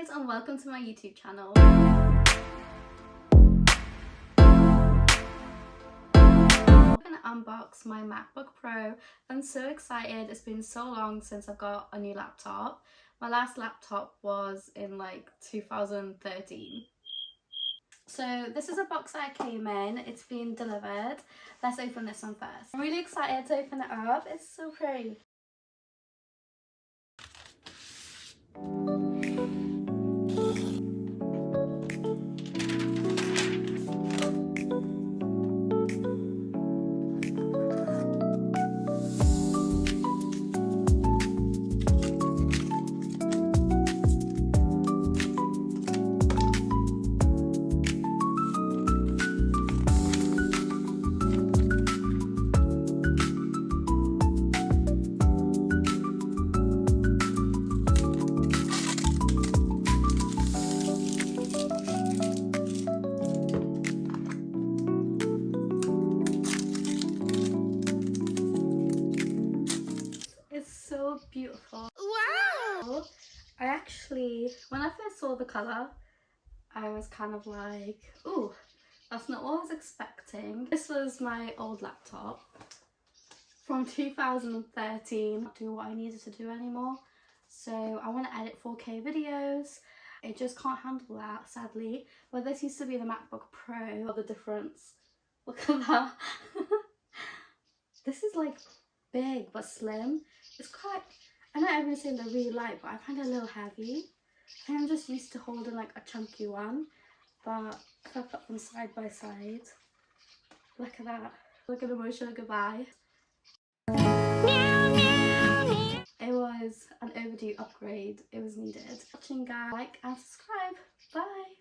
guys, and welcome to my YouTube channel. I'm gonna unbox my MacBook Pro. I'm so excited. It's been so long since I've got a new laptop. My last laptop was in like 2013. So this is a box that came in. It's been delivered. Let's open this one first. I'm really excited to open it up. It's so pretty. So beautiful. Wow! When I first saw the colour, I was kind of like, ooh, that's not what I was expecting. This was my old laptop from 2013. Not do what I needed to do anymore. So I want to edit 4K videos. It just can't handle that, sadly. But this used to be the MacBook Pro. The difference. Look at that. This is like big but slim. It's quite, I know everyone's saying they're really light, but I find it a little heavy. I think I'm just used to holding like a chunky one, but if I put them side by side, look at that. Look at the emotional goodbye. It was an overdue upgrade. It was needed. Watching, guys, like and subscribe. Bye.